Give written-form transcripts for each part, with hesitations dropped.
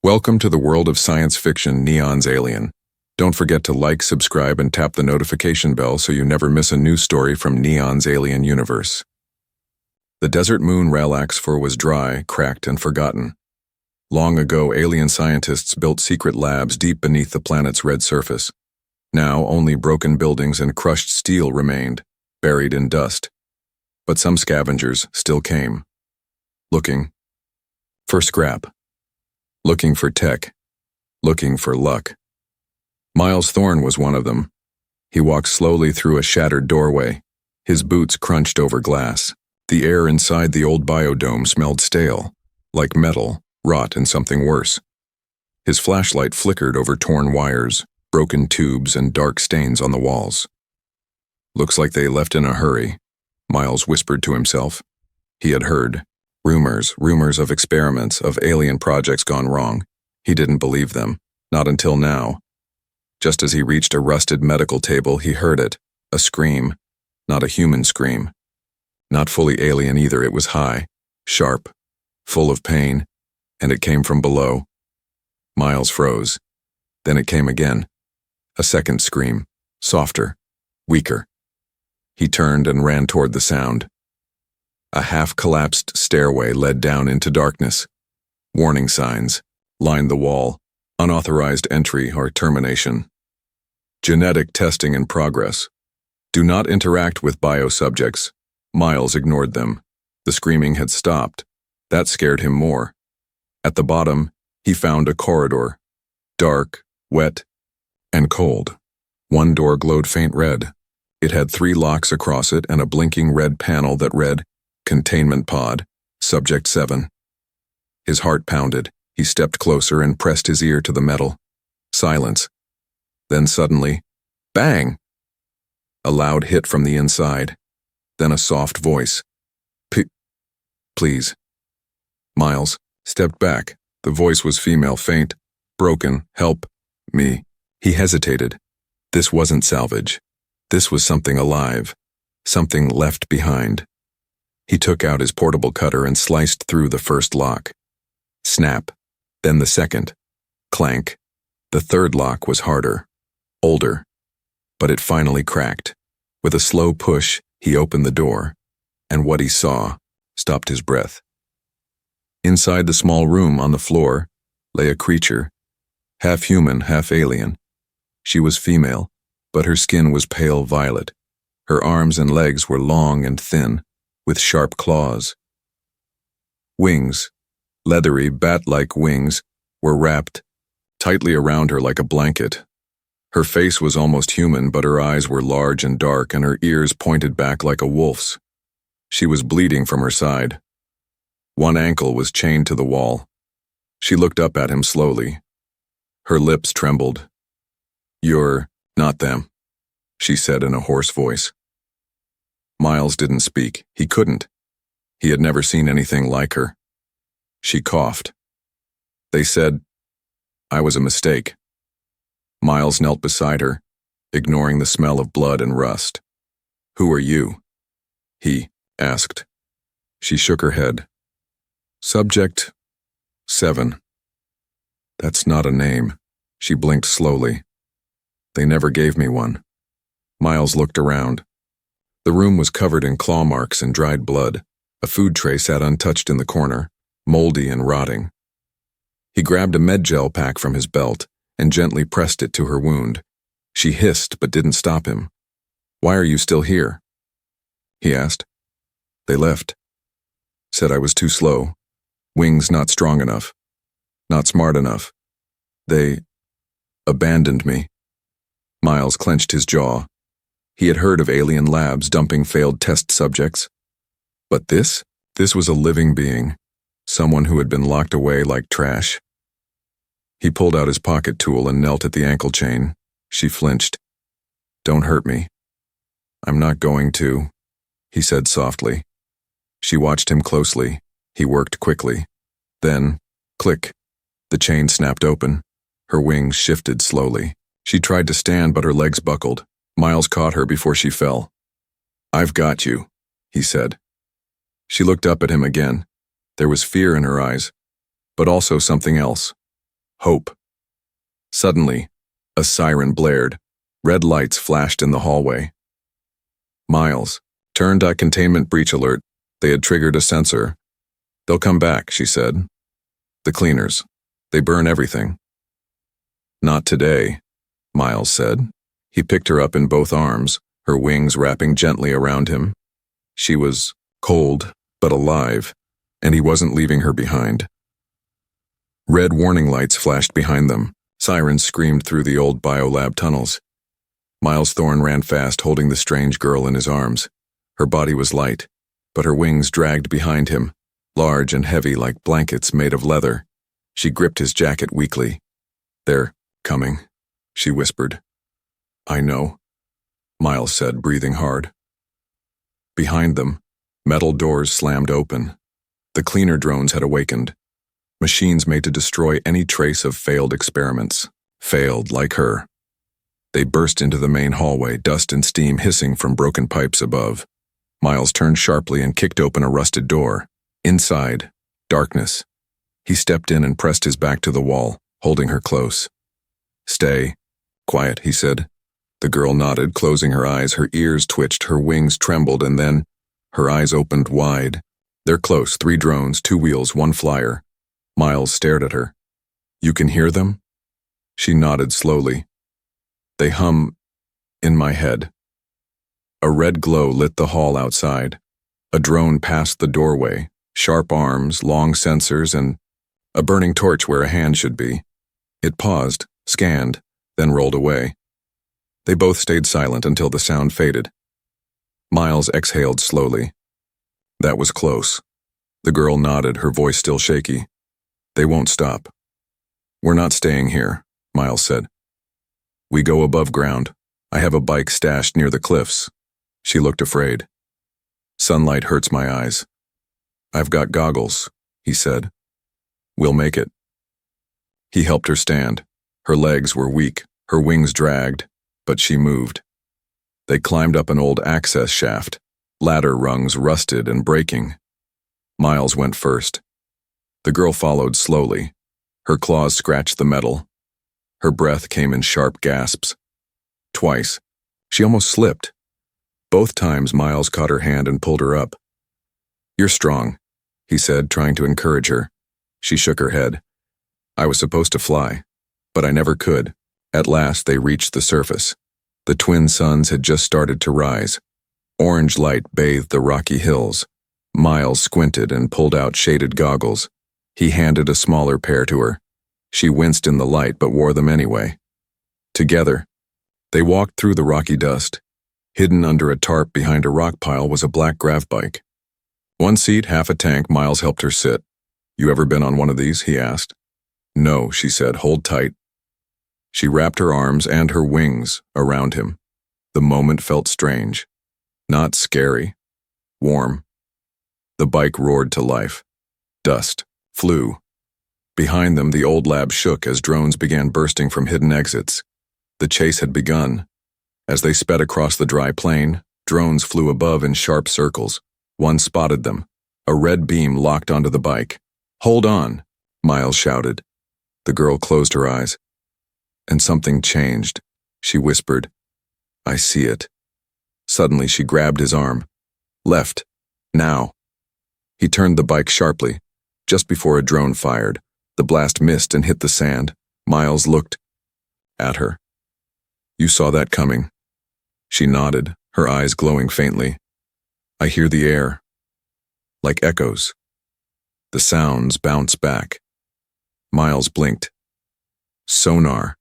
Welcome to the world of science fiction Neon's Alien. Don't forget to like, subscribe, and tap the notification bell so you never miss a new story from Neon's Alien universe. The desert moon Relax-4 was dry, cracked, and forgotten. Long ago, alien scientists built secret labs deep beneath the planet's red surface. Now, only broken buildings and crushed steel remained, buried in dust. But some scavengers still came. Looking for scrap. Looking for tech. Looking for luck. Miles Thorne was one of them. He walked slowly through a shattered doorway. His boots crunched over glass. The air inside the old biodome smelled stale, like metal, rot, and something worse. His flashlight flickered over torn wires, broken tubes, and dark stains on the walls. Looks like they left in a hurry, Miles whispered to himself. He had heard. Rumors of experiments, of alien projects gone wrong. He didn't believe them, not until now. Just as he reached a rusted medical table, he heard it, a scream, not a human scream. Not fully alien either, it was high, sharp, full of pain, and it came from below. Miles froze. Then it came again. A second scream, softer, weaker. He turned and ran toward the sound. A half-collapsed stairway led down into darkness. Warning signs lined the wall, unauthorized entry or termination. Genetic testing in progress. Do not interact with biosubjects. Miles ignored them. The screaming had stopped. That scared him more. At the bottom, he found a corridor. Dark, wet, and cold. One door glowed faint red. It had 3 locks across it and a blinking red panel that read, Containment Pod, Subject 7. His heart pounded. He stepped closer and pressed his ear to the metal. Silence. Then suddenly, bang! A loud hit from the inside. Then a soft voice. Please. Miles stepped back. The voice was female, faint, broken. Help me. He hesitated. This wasn't salvage. This was something alive. Something left behind. He took out his portable cutter and sliced through the first lock. Snap. Then the second. Clank. The third lock was harder. Older. But it finally cracked. With a slow push, he opened the door. And what he saw stopped his breath. Inside the small room on the floor lay a creature. Half human, half alien. She was female, but her skin was pale violet. Her arms and legs were long and thin, with sharp claws. Wings, leathery, bat-like wings, were wrapped tightly around her like a blanket. Her face was almost human, but her eyes were large and dark, and her ears pointed back like a wolf's. She was bleeding from her side. One ankle was chained to the wall. She looked up at him slowly. Her lips trembled. "You're not them," she said in a hoarse voice. Miles didn't speak. He couldn't. He had never seen anything like her. She coughed. They said, "I was a mistake." Miles knelt beside her, ignoring the smell of blood and rust. "Who are you?" he asked. She shook her head. "Subject 7. That's not a name." She blinked slowly. "They never gave me one." Miles looked around. The room was covered in claw marks and dried blood. A food tray sat untouched in the corner, moldy and rotting. He grabbed a med-gel pack from his belt and gently pressed it to her wound. She hissed but didn't stop him. "Why are you still here?" he asked. "They left. Said I was too slow. Wings not strong enough. Not smart enough. They abandoned me." Miles clenched his jaw. He had heard of alien labs dumping failed test subjects. But this was a living being, someone who had been locked away like trash. He pulled out his pocket tool and knelt at the ankle chain. She flinched. "Don't hurt me." "I'm not going to," he said softly. She watched him closely. He worked quickly. Then, click, the chain snapped open. Her wings shifted slowly. She tried to stand, but her legs buckled. Miles caught her before she fell. "I've got you," he said. She looked up at him again. There was fear in her eyes, but also something else. Hope. Suddenly, a siren blared. Red lights flashed in the hallway. Miles. Turned a containment breach alert. They had triggered a sensor. They'll come back, she said. The cleaners. They burn everything. Not today, Miles said. He picked her up in both arms, her wings wrapping gently around him. She was cold, but alive, and he wasn't leaving her behind. Red warning lights flashed behind them. Sirens screamed through the old biolab tunnels. Miles Thorne ran fast, holding the strange girl in his arms. Her body was light, but her wings dragged behind him, large and heavy like blankets made of leather. She gripped his jacket weakly. "They're coming," she whispered. "I know," Miles said, breathing hard. Behind them, metal doors slammed open. The cleaner drones had awakened. Machines made to destroy any trace of failed experiments. Failed like her. They burst into the main hallway, dust and steam hissing from broken pipes above. Miles turned sharply and kicked open a rusted door. Inside, darkness. He stepped in and pressed his back to the wall, holding her close. "Stay. Quiet," he said. The girl nodded, closing her eyes. Her ears twitched, her wings trembled, and then her eyes opened wide. "They're close. 3 drones, 2 wheels, 1 flyer." Miles stared at her. "You can hear them?" She nodded slowly. "They hum in my head." A red glow lit the hall outside. A drone passed the doorway, sharp arms, long sensors, and a burning torch where a hand should be. It paused, scanned, then rolled away. They both stayed silent until the sound faded. Miles exhaled slowly. That was close. The girl nodded, her voice still shaky. "They won't stop." "We're not staying here," Miles said. "We go above ground. I have a bike stashed near the cliffs." She looked afraid. "Sunlight hurts my eyes." "I've got goggles," he said. "We'll make it." He helped her stand. Her legs were weak, her wings dragged, but she moved. They climbed up an old access shaft, ladder rungs rusted and breaking. Miles went first. The girl followed slowly. Her claws scratched the metal. Her breath came in sharp gasps. Twice, she almost slipped. Both times Miles caught her hand and pulled her up. "You're strong," he said, trying to encourage her. She shook her head. "I was supposed to fly, but I never could." At last they reached the surface. The twin suns had just started to rise. Orange light bathed the rocky hills. Miles squinted and pulled out shaded goggles. He handed a smaller pair to her. She winced in the light but wore them anyway. Together, they walked through the rocky dust. Hidden under a tarp behind a rock pile was a black grav bike. 1 seat, half a tank. Miles helped her sit. "You ever been on one of these?" he asked. "No," she said. "Hold tight." She wrapped her arms and her wings around him. The moment felt strange. Not scary. Warm. The bike roared to life. Dust flew. Behind them, the old lab shook as drones began bursting from hidden exits. The chase had begun. As they sped across the dry plain, drones flew above in sharp circles. One spotted them. A red beam locked onto the bike. "Hold on," Miles shouted. The girl closed her eyes. "And something changed," she whispered. "I see it." Suddenly she grabbed his arm. "Left. Now." He turned the bike sharply. Just before a drone fired, the blast missed and hit the sand. Miles looked at her. "You saw that coming." She nodded, her eyes glowing faintly. "I hear the air. Like echoes." The sounds bounce back. Miles blinked. Sonar.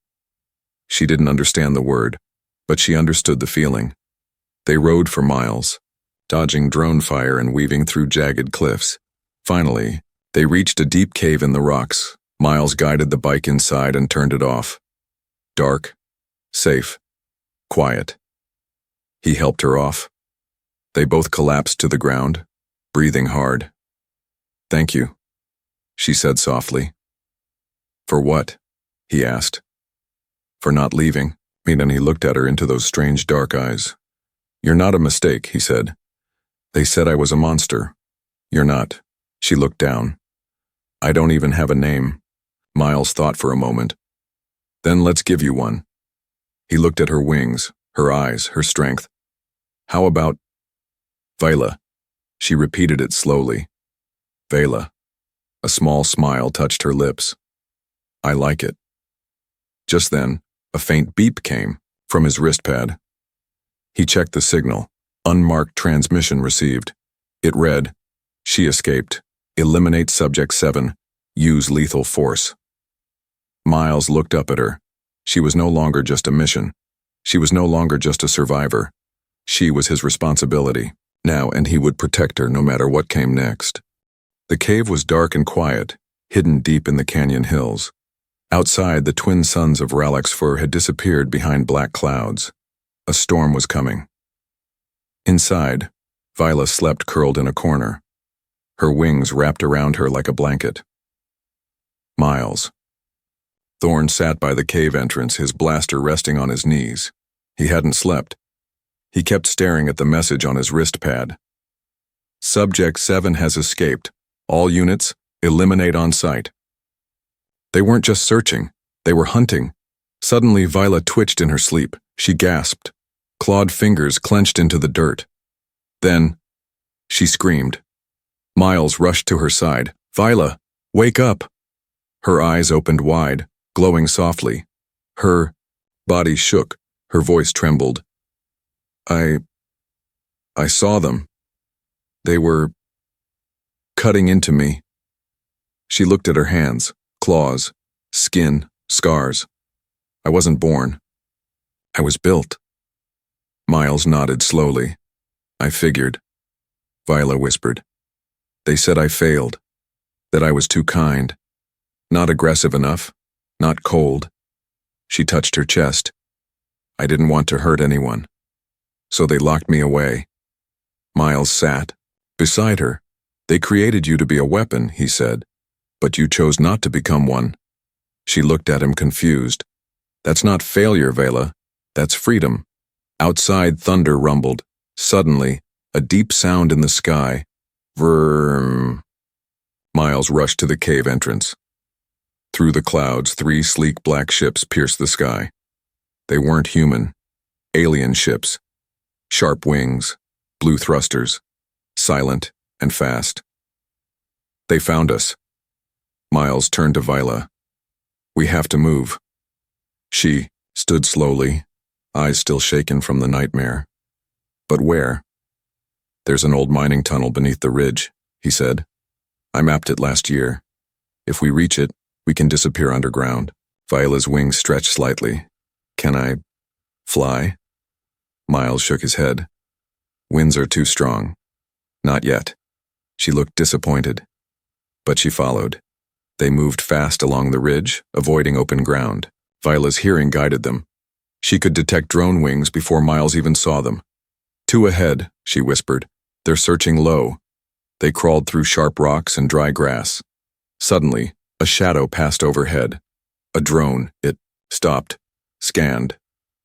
She didn't understand the word, but she understood the feeling. They rode for miles, dodging drone fire and weaving through jagged cliffs. Finally, they reached a deep cave in the rocks. Miles guided the bike inside and turned it off. Dark, safe, quiet. He helped her off. They both collapsed to the ground, breathing hard. "Thank you," she said softly. "For what?" he asked. "For not leaving." And he looked at her into those strange dark eyes. "You're not a mistake," he said. "They said I was a monster. You're not." She looked down. "I don't even have a name." Miles thought for a moment. Then let's give you one. He looked at her wings, her eyes, her strength. How about Vila? She repeated it slowly. Vela. A small smile touched her lips. I like it. Just then, a faint beep came from his wrist pad. He checked the signal. Unmarked transmission received. It read, She escaped. Eliminate Subject 7. Use lethal force. Miles looked up at her. She was no longer just a mission. She was no longer just a survivor. She was his responsibility now, and he would protect her no matter what came next. The cave was dark and quiet, hidden deep in the canyon hills. Outside, the twin sons of Ralexfur had disappeared behind black clouds. A storm was coming. Inside, Vila slept curled in a corner, her wings wrapped around her like a blanket. Miles. Thorne sat by the cave entrance, his blaster resting on his knees. He hadn't slept. He kept staring at the message on his wrist pad. Subject 7 has escaped. All units, eliminate on sight. They weren't just searching, they were hunting. Suddenly, Vila twitched in her sleep. She gasped. Clawed fingers clenched into the dirt. Then, she screamed. Miles rushed to her side. Vila, wake up! Her eyes opened wide, glowing softly. Her body shook, her voice trembled. I saw them. They were cutting into me. She looked at her hands, claws, skin, scars. I wasn't born. I was built. Miles nodded slowly. I figured. Vila whispered. They said I failed, that I was too kind, not aggressive enough, not cold. She touched her chest. I didn't want to hurt anyone, so they locked me away. Miles sat beside her. They created you to be a weapon, he said, but you chose not to become one. She looked at him confused. That's not failure, Vela. That's freedom. Outside, thunder rumbled. Suddenly, a deep sound in the sky. Vroom. Miles rushed to the cave entrance. Through the clouds, 3 sleek black ships pierced the sky. They weren't human. Alien ships. Sharp wings, blue thrusters, silent and fast. They found us. Miles turned to Vila. We have to move. She stood slowly, eyes still shaken from the nightmare. But where? There's an old mining tunnel beneath the ridge, he said. I mapped it last year. If we reach it, we can disappear underground. Vila's wings stretched slightly. Can I fly? Miles shook his head. Winds are too strong. Not yet. She looked disappointed. But she followed. They moved fast along the ridge, avoiding open ground. Vila's hearing guided them. She could detect drone wings before Miles even saw them. 2 ahead, she whispered. They're searching low. They crawled through sharp rocks and dry grass. Suddenly, a shadow passed overhead. A drone. It stopped, scanned.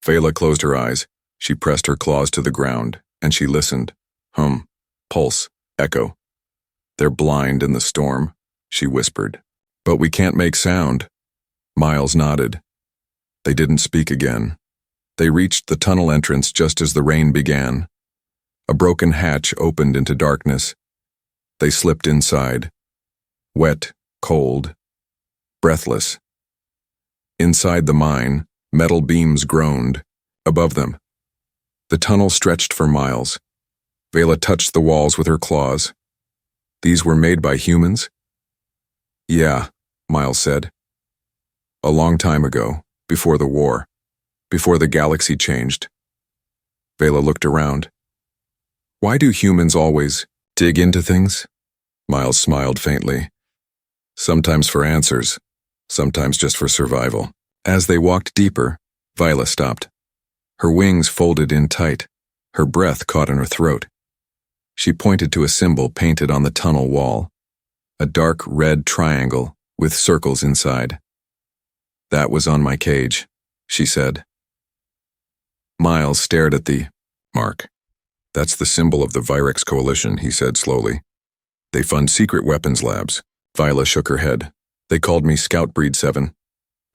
Vela closed her eyes. She pressed her claws to the ground, and she listened. Hum, pulse, echo. They're blind in the storm, she whispered. But we can't make sound. Miles nodded. They didn't speak again. They reached the tunnel entrance just as the rain began. A broken hatch opened into darkness. They slipped inside. Wet, cold, breathless. Inside the mine, metal beams groaned. Above them, the tunnel stretched for miles. Vela touched the walls with her claws. These were made by humans? Yeah, Miles said. A long time ago, before the war, before the galaxy changed. Vela looked around. Why do humans always dig into things? Miles smiled faintly. Sometimes for answers, sometimes just for survival. As they walked deeper, Vila stopped. Her wings folded in tight. Her breath caught in her throat. She pointed to a symbol painted on the tunnel wall. A dark red triangle with circles inside. That was on my cage, she said. Miles stared at the mark. That's the symbol of the Virex Coalition, he said slowly. They fund secret weapons labs. Vila shook her head. They called me Scout Breed 7.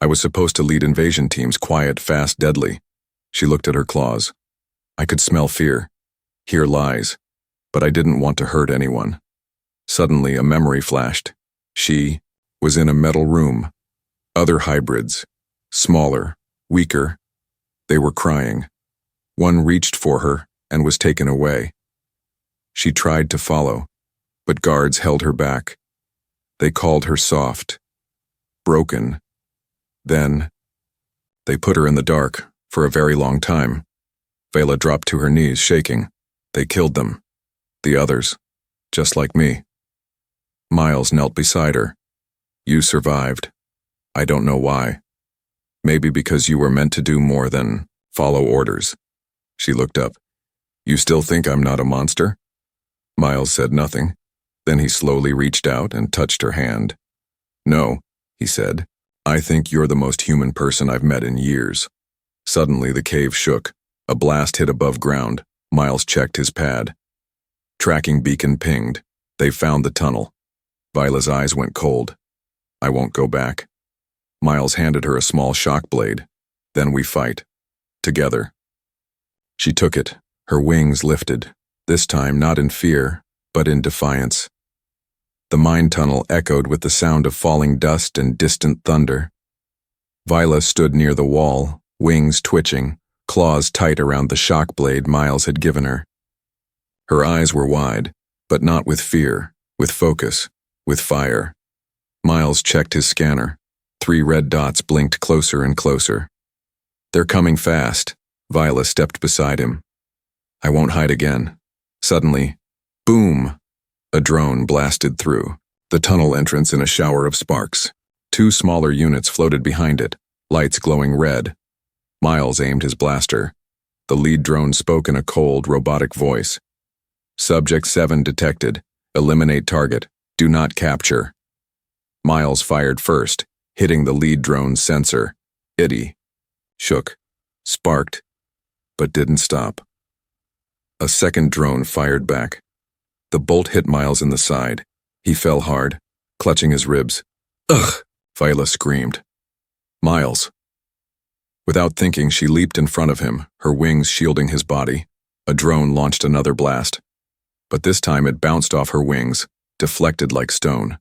I was supposed to lead invasion teams, quiet, fast, deadly. She looked at her claws. I could smell fear, hear lies, but I didn't want to hurt anyone. Suddenly, a memory flashed. She was in a metal room. Other hybrids, smaller, weaker. They were crying. One reached for her and was taken away. She tried to follow, but guards held her back. They called her soft, broken. Then, they put her in the dark for a very long time. Vela dropped to her knees, shaking. They killed them. The others, just like me. Miles knelt beside her. You survived. I don't know why. Maybe because you were meant to do more than follow orders. She looked up. You still think I'm not a monster? Miles said nothing. Then he slowly reached out and touched her hand. No, he said. I think you're the most human person I've met in years. Suddenly the cave shook. A blast hit above ground. Miles checked his pad. Tracking beacon pinged. They found the tunnel. Vila's eyes went cold. I won't go back. Miles handed her a small shock blade. Then we fight. Together. She took it. Her wings lifted. This time not in fear, but in defiance. The mine tunnel echoed with the sound of falling dust and distant thunder. Vila stood near the wall, wings twitching, claws tight around the shock blade Miles had given her. Her eyes were wide, but not with fear, with focus, with fire. Miles checked his scanner. 3 red dots blinked closer and closer. They're coming fast. Vila stepped beside him. I won't hide again. Suddenly, boom! A drone blasted through the tunnel entrance in a shower of sparks. 2 smaller units floated behind it, lights glowing red. Miles aimed his blaster. The lead drone spoke in a cold, robotic voice. Subject 7 detected. Eliminate target. Do not capture. Miles fired first, hitting the lead drone's sensor. It shook, sparked, but didn't stop. A second drone fired back. The bolt hit Miles in the side. He fell hard, clutching his ribs. Ugh! Vila screamed. Miles. Without thinking, she leaped in front of him, her wings shielding his body. A drone launched another blast. But this time it bounced off her wings, deflected like stone.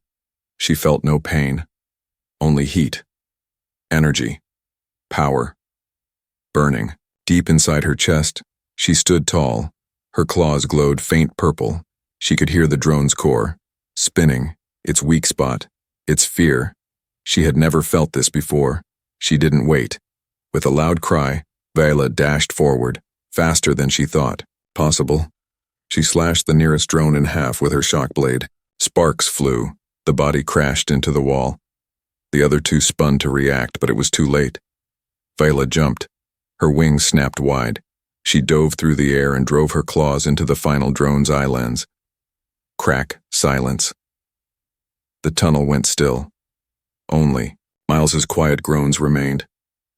She felt no pain, only heat, energy, power, burning. Deep inside her chest, she stood tall. Her claws glowed faint purple. She could hear the drone's core, spinning, its weak spot, its fear. She had never felt this before. She didn't wait. With a loud cry, Vela dashed forward, faster than she thought possible. She slashed the nearest drone in half with her shock blade. Sparks flew. The body crashed into the wall. The other 2 spun to react, but it was too late. Vela jumped. Her wings snapped wide. She dove through the air and drove her claws into the final drone's eye lens. Crack, silence. The tunnel went still. Only Miles's quiet groans remained.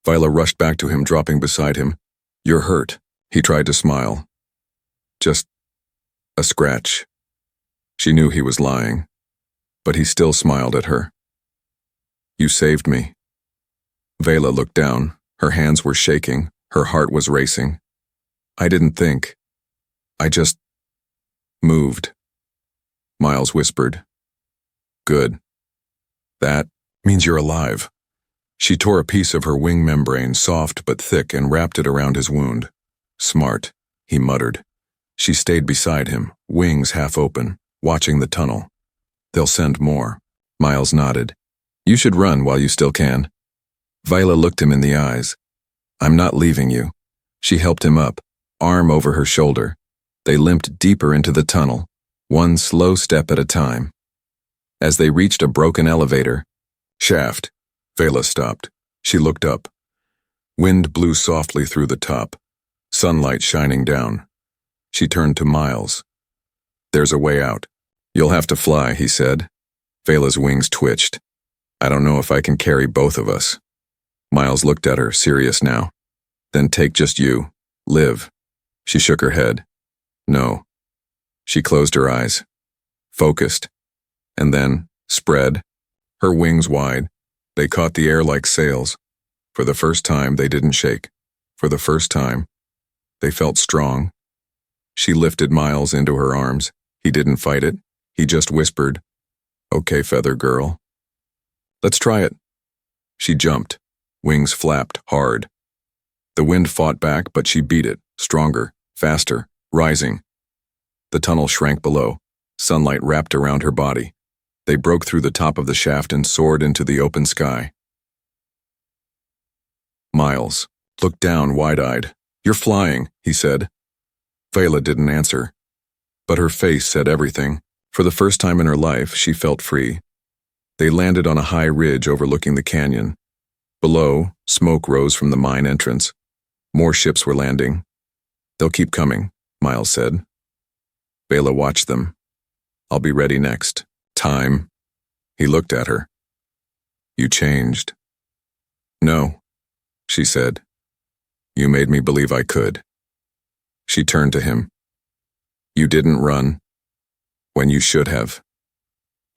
Vila rushed back to him, dropping beside him. You're hurt. He tried to smile. Just a scratch. She knew he was lying, but he still smiled at her. You saved me. Vela looked down. Her hands were shaking. Her heart was racing. I didn't think. I just moved. Miles whispered. Good. That means you're alive. She tore a piece of her wing membrane, soft but thick, and wrapped it around his wound. Smart, he muttered. She stayed beside him, wings half open, watching the tunnel. They'll send more. Miles nodded. You should run while you still can. Vila looked him in the eyes. I'm not leaving you. She helped him up, arm over her shoulder. They limped deeper into the tunnel, one slow step at a time. As they reached a broken elevator shaft, Vela stopped. She looked up. Wind blew softly through the top, sunlight shining down. She turned to Miles. There's a way out. You'll have to fly, he said. Vela's wings twitched. I don't know if I can carry both of us. Miles looked at her, serious now. Then take just you. Live. She shook her head. No. She closed her eyes. Focused. And then spread. Her wings wide, they caught the air like sails. For the first time, they didn't shake. For the first time, they felt strong. She lifted Miles into her arms. He didn't fight it. He just whispered, "Okay, feather girl. Let's try it." She jumped. Wings flapped hard. The wind fought back, but she beat it, stronger, faster, rising. The tunnel shrank below. Sunlight wrapped around her body. They broke through the top of the shaft and soared into the open sky. Miles looked down wide-eyed. "You're flying," he said. Vela didn't answer, but her face said everything. For the first time in her life, she felt free. They landed on a high ridge overlooking the canyon. Below, smoke rose from the mine entrance. More ships were landing. "They'll keep coming," Miles said. Vela watched them. "I'll be ready next time." He looked at her. "You changed." "No," she said. "You made me believe I could." She turned to him. "You didn't run when you should have."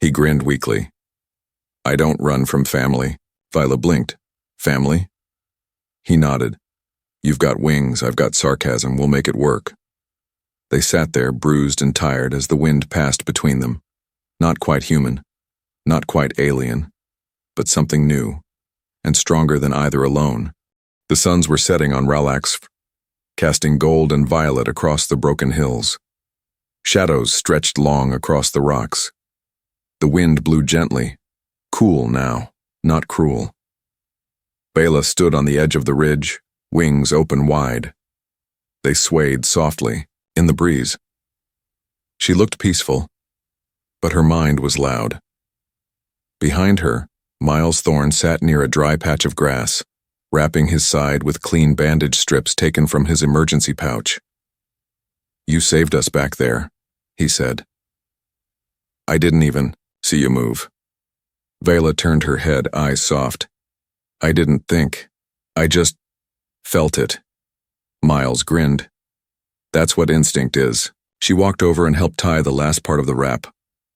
He grinned weakly. "I don't run from family." Viola blinked. "Family?" He nodded. "You've got wings, I've got sarcasm, we'll make it work." They sat there, bruised and tired, as the wind passed between them. Not quite human, not quite alien, but something new, and stronger than either alone. The suns were setting on Ralax, casting gold and violet across the broken hills. Shadows stretched long across the rocks. The wind blew gently, cool now, not cruel. Bela stood on the edge of the ridge, wings open wide. They swayed softly in the breeze. She looked peaceful, but her mind was loud. Behind her, Miles Thorne sat near a dry patch of grass, wrapping his side with clean bandage strips taken from his emergency pouch. "You saved us back there," he said. "I didn't even see you move." Vela turned her head, eyes soft. "I didn't think. I just felt it." Miles grinned. "That's what instinct is." She walked over and helped tie the last part of the wrap.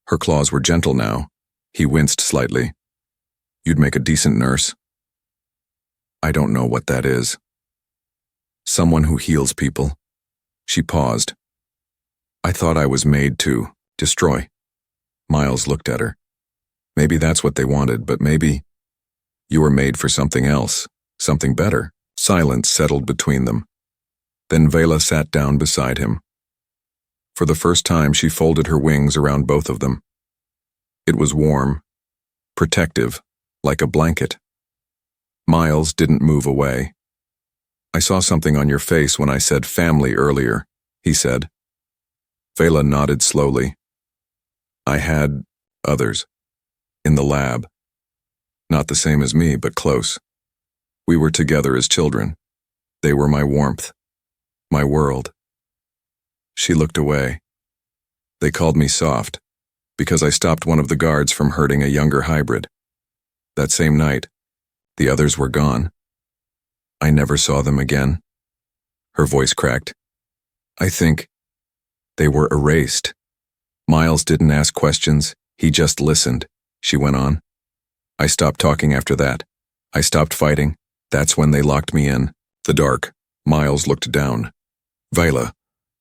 Her claws were gentle now. He winced slightly. "You'd make a decent nurse." "I don't know what that is." "Someone who heals people." She paused. "I thought I was made to destroy." Miles looked at her. "Maybe that's what they wanted, but maybe you were made for something else, something better." Silence settled between them. Then Vela sat down beside him. For the first time, she folded her wings around both of them. It was warm, protective, like a blanket. Miles didn't move away. "I saw something on your face when I said family earlier," he said. Vela nodded slowly. "I had others in the lab. Not the same as me, but close. We were together as children. They were my warmth, my world." She looked away. "They called me soft, because I stopped one of the guards from hurting a younger hybrid. That same night, the others were gone. I never saw them again." Her voice cracked. "I think they were erased." Miles didn't ask questions, he just listened. She went on. "I stopped talking after that. I stopped fighting. That's when they locked me in the dark." Miles looked down. "Viola,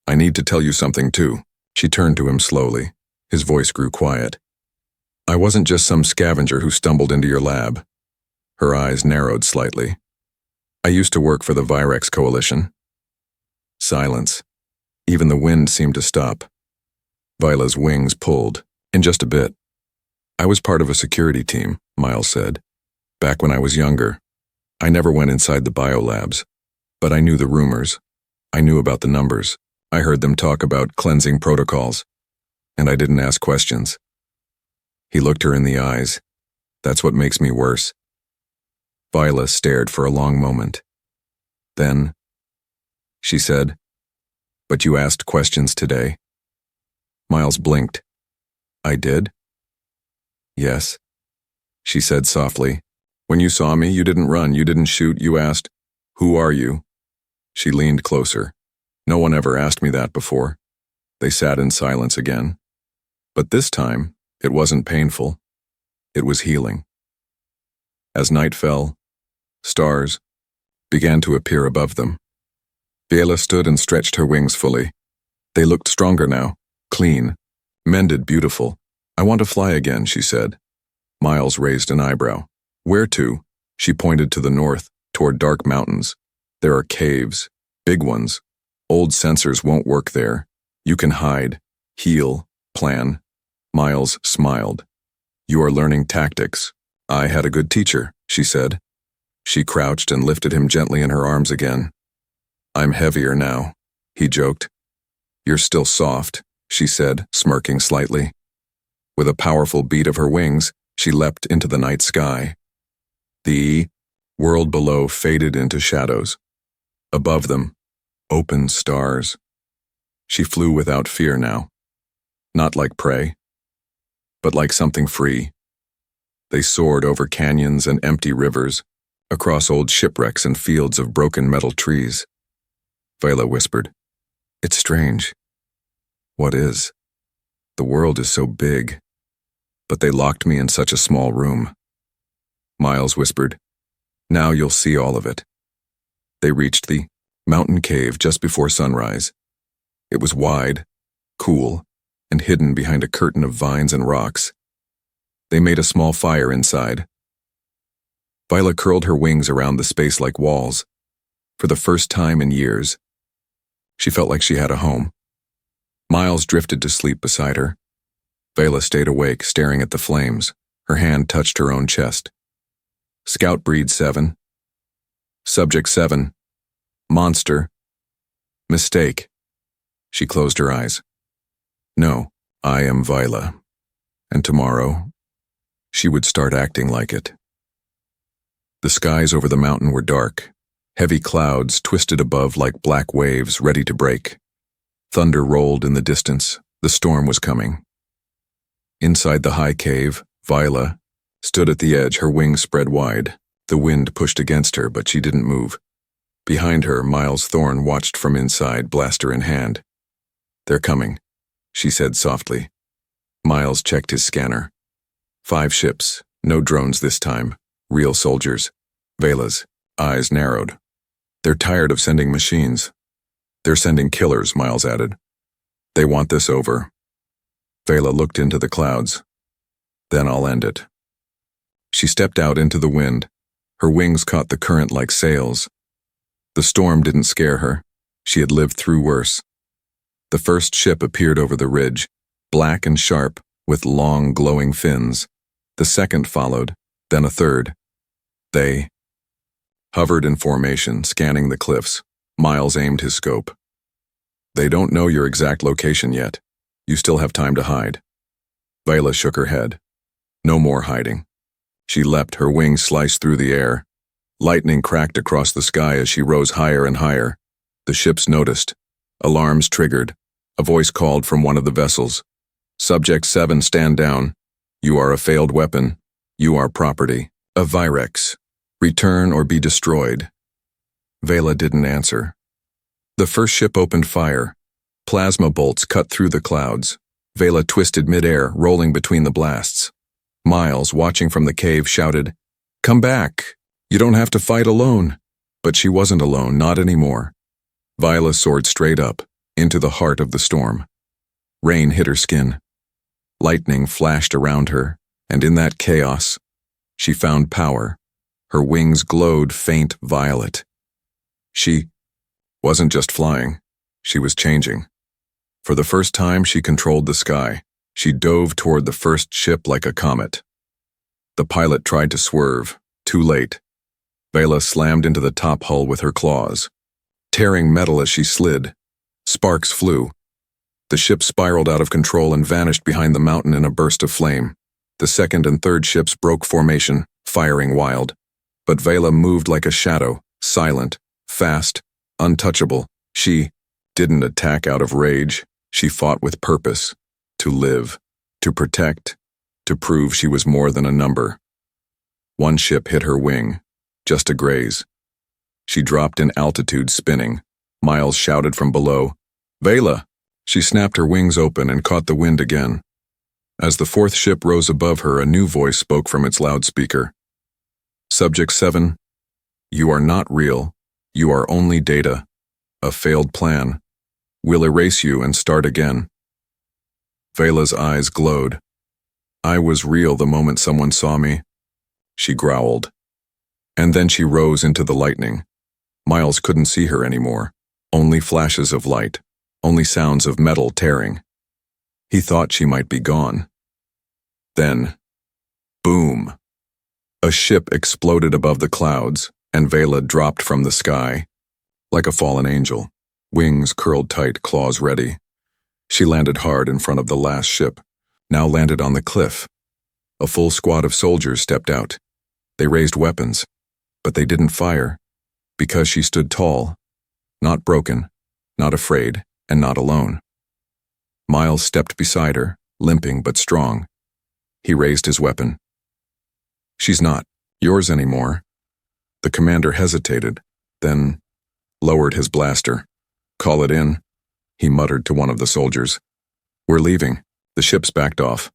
I need to tell you something too." She turned to him slowly. His voice grew quiet. "I wasn't just some scavenger who stumbled into your lab." Her eyes narrowed slightly. "I used to work for the Virex Coalition." Silence. Even the wind seemed to stop. Viola's wings pulled. "In just a bit." "I was part of a security team," Miles said. "Back when I was younger. I never went inside the biolabs. But I knew the rumors. I knew about the numbers. I heard them talk about cleansing protocols. And I didn't ask questions." He looked her in the eyes. "That's what makes me worse." Viola stared for a long moment. Then, she said, "But you asked questions today." Miles blinked. "I did?" "Yes," she said softly. "When you saw me, you didn't run, you didn't shoot, you asked, 'Who are you?'" She leaned closer. "No one ever asked me that before." They sat in silence again. But this time, it wasn't painful. It was healing. As night fell, stars began to appear above them. Vela stood and stretched her wings fully. They looked stronger now, clean, mended, beautiful. "I want to fly again," she said. Miles raised an eyebrow. "Where to?" She pointed to the north, toward dark mountains. "There are caves, big ones. Old sensors won't work there. You can hide, heal, plan." Miles smiled. "You are learning tactics. I had a good teacher," she said. She crouched and lifted him gently in her arms again. "I'm heavier now," he joked. "You're still soft," she said, smirking slightly. With a powerful beat of her wings, she leapt into the night sky. The world below faded into shadows. Above them, open stars. She flew without fear now. Not like prey, but like something free. They soared over canyons and empty rivers, across old shipwrecks and fields of broken metal trees. Vela whispered, "It's strange." "What is?" "The world is so big, but they locked me in such a small room." Miles whispered, "Now you'll see all of it." They reached the mountain cave just before sunrise. It was wide, cool, and hidden behind a curtain of vines and rocks. They made a small fire inside. Viola curled her wings around the space like walls. For the first time in years, she felt like she had a home. Miles drifted to sleep beside her. Vela stayed awake, staring at the flames. Her hand touched her own chest. "Scout Breed 7. Subject 7. Monster. Mistake." She closed her eyes. "No, I am Viola. And tomorrow, she would start acting like it." The skies over the mountain were dark. Heavy clouds twisted above like black waves ready to break. Thunder rolled in the distance. The storm was coming. Inside the high cave, Viola stood at the edge, her wings spread wide. The wind pushed against her, but she didn't move. Behind her, Miles Thorne watched from inside, blaster in hand. "They're coming," she said softly. Miles checked his scanner. 5 ships, no drones this time, real soldiers. Vela's eyes narrowed. "They're tired of sending machines. They're sending killers," Miles added. "They want this over." Vela looked into the clouds. "Then I'll end it." She stepped out into the wind. Her wings caught the current like sails. The storm didn't scare her. She had lived through worse. The first ship appeared over the ridge, black and sharp, with long, glowing fins. The second followed, then a third. They hovered in formation, scanning the cliffs. Miles aimed his scope. "They don't know your exact location yet. You still have time to hide." Viola shook her head. "No more hiding." She leapt, her wings sliced through the air. Lightning cracked across the sky as she rose higher and higher. The ships noticed. Alarms triggered. A voice called from one of the vessels. "Subject 7, stand down. You are a failed weapon. You are property of Virex. Return or be destroyed." Vela didn't answer. The first ship opened fire. Plasma bolts cut through the clouds. Vela twisted midair, rolling between the blasts. Miles, watching from the cave, shouted, "Come back! You don't have to fight alone." But she wasn't alone, not anymore. Viola soared straight up, into the heart of the storm. Rain hit her skin. Lightning flashed around her, and in that chaos, she found power. Her wings glowed faint violet. She wasn't just flying, she was changing. For the first time, she controlled the sky. She dove toward the first ship like a comet. The pilot tried to swerve, too late. Vela slammed into the top hull with her claws, tearing metal as she slid. Sparks flew. The ship spiraled out of control and vanished behind the mountain in a burst of flame. The second and third ships broke formation, firing wild. But Vela moved like a shadow, silent, fast, untouchable. She didn't attack out of rage. She fought with purpose. To live, to protect, to prove she was more than a number. One ship hit her wing, just a graze. She dropped in altitude, spinning. Miles shouted from below, "Vela!" She snapped her wings open and caught the wind again. As the fourth ship rose above her, a new voice spoke from its loudspeaker. Subject 7, you are not real. You are only data. A failed plan. We'll erase you and start again. Vela's eyes glowed. I was real the moment someone saw me, she growled. And then she rose into the lightning. Miles couldn't see her anymore. Only flashes of light. Only sounds of metal tearing. He thought she might be gone. Then, boom! A ship exploded above the clouds, and Vela dropped from the sky. Like a fallen angel, wings curled tight, claws ready. She landed hard in front of the last ship, now landed on the cliff. A full squad of soldiers stepped out. They raised weapons, but they didn't fire, because she stood tall, not broken, not afraid, and not alone. Miles stepped beside her, limping but strong. He raised his weapon. She's not yours anymore. The commander hesitated, then lowered his blaster. Call it in, he muttered to one of the soldiers. We're leaving. The ships backed off.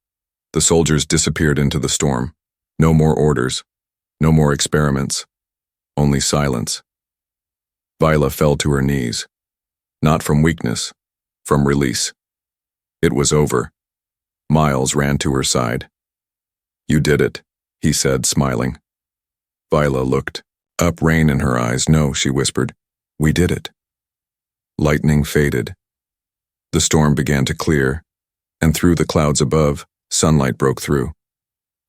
The soldiers disappeared into the storm. No more orders. No more experiments. Only silence. Viola fell to her knees. Not from weakness, from release. It was over. Miles ran to her side. You did it, he said, smiling. Viola looked up, rain in her eyes. No, she whispered. We did it. Lightning faded. The storm began to clear, and through the clouds above, sunlight broke through.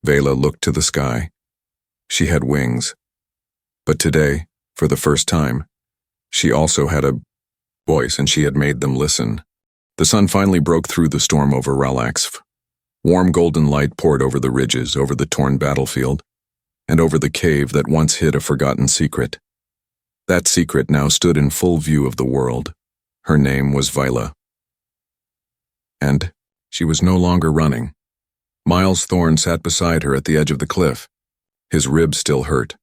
Vela looked to the sky. She had wings. But today, for the first time, she also had a voice, and she had made them listen. The sun finally broke through the storm over Ralaxf. Warm golden light poured over the ridges, over the torn battlefield, and over the cave that once hid a forgotten secret. That secret now stood in full view of the world. Her name was Viola. And she was no longer running. Miles Thorne sat beside her at the edge of the cliff. His ribs still hurt.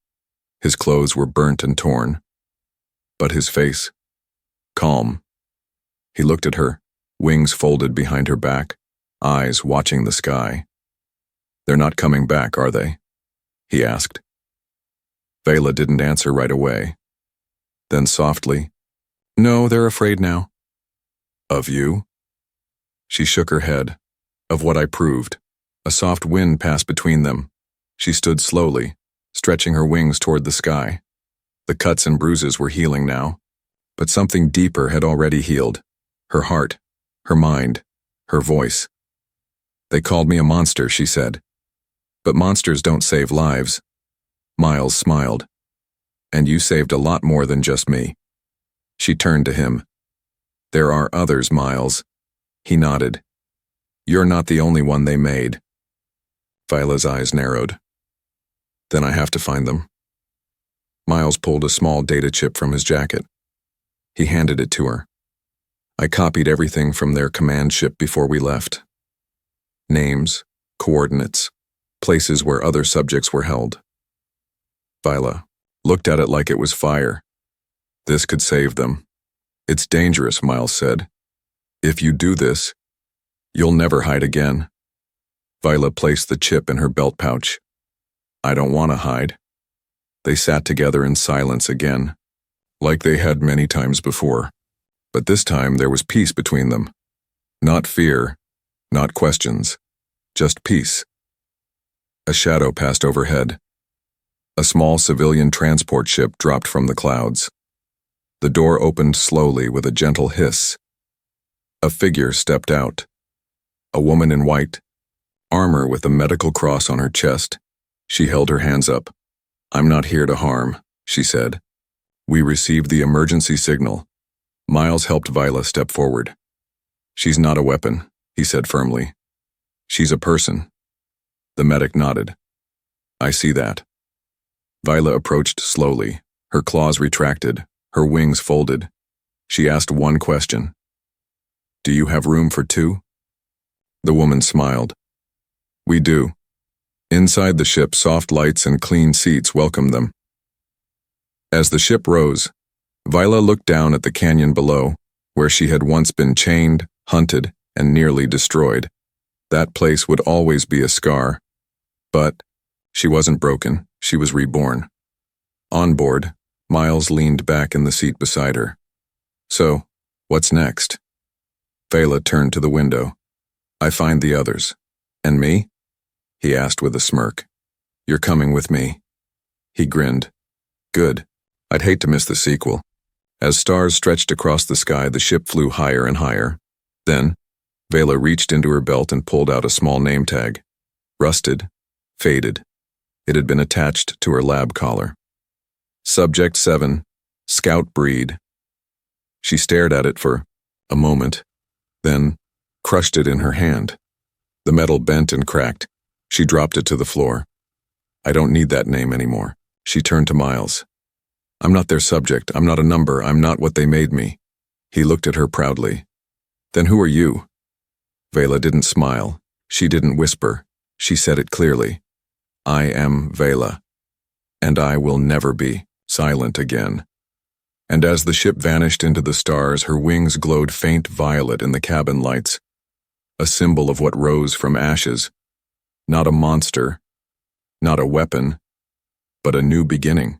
His clothes were burnt and torn. But his face, calm. He looked at her, wings folded behind her back, eyes watching the sky. They're not coming back, are they? He asked. Vela didn't answer right away. Then softly, no, they're afraid now. Of you? She shook her head. Of what I proved. A soft wind passed between them. She stood slowly, stretching her wings toward the sky. The cuts and bruises were healing now, but something deeper had already healed. Her heart, her mind, her voice. They called me a monster, she said. But monsters don't save lives. Miles smiled. And you saved a lot more than just me. She turned to him. There are others, Miles. He nodded. You're not the only one they made. Viola's eyes narrowed. Then I have to find them. Miles pulled a small data chip from his jacket. He handed it to her. I copied everything from their command ship before we left. Names, coordinates, places where other subjects were held. Viola looked at it like it was fire. This could save them. It's dangerous, Miles said. If you do this, you'll never hide again. Viola placed the chip in her belt pouch. I don't want to hide. They sat together in silence again, like they had many times before. But this time there was peace between them. Not fear, not questions, just peace. A shadow passed overhead. A small civilian transport ship dropped from the clouds. The door opened slowly with a gentle hiss. A figure stepped out. A woman in white, armor with a medical cross on her chest. She held her hands up. I'm not here to harm, she said. We received the emergency signal. Miles helped Viola step forward. She's not a weapon, he said firmly. She's a person. The medic nodded. I see that. Viola approached slowly, her claws retracted, her wings folded. She asked one question. Do you have room for two? The woman smiled. We do. Inside the ship, soft lights and clean seats welcomed them. As the ship rose, Viola looked down at the canyon below, where she had once been chained, hunted, and nearly destroyed. That place would always be a scar. But she wasn't broken, she was reborn. On board, Miles leaned back in the seat beside her. So, what's next? Vela turned to the window. I find the others. And me? He asked with a smirk. You're coming with me. He grinned. Good. I'd hate to miss the sequel. As stars stretched across the sky, the ship flew higher and higher. Then, Vela reached into her belt and pulled out a small name tag. Rusted, faded. It had been attached to her lab collar. Subject 7, Scout Breed. She stared at it for a moment, then crushed it in her hand. The metal bent and cracked. She dropped it to the floor. I don't need that name anymore. She turned to Miles. I'm not their subject. I'm not a number. I'm not what they made me. He looked at her proudly. Then who are you? Vela didn't smile. She didn't whisper. She said it clearly. I am Vela. And I will never be silent again. And as the ship vanished into the stars, her wings glowed faint violet in the cabin lights, a symbol of what rose from ashes. Not a monster, not a weapon, but a new beginning.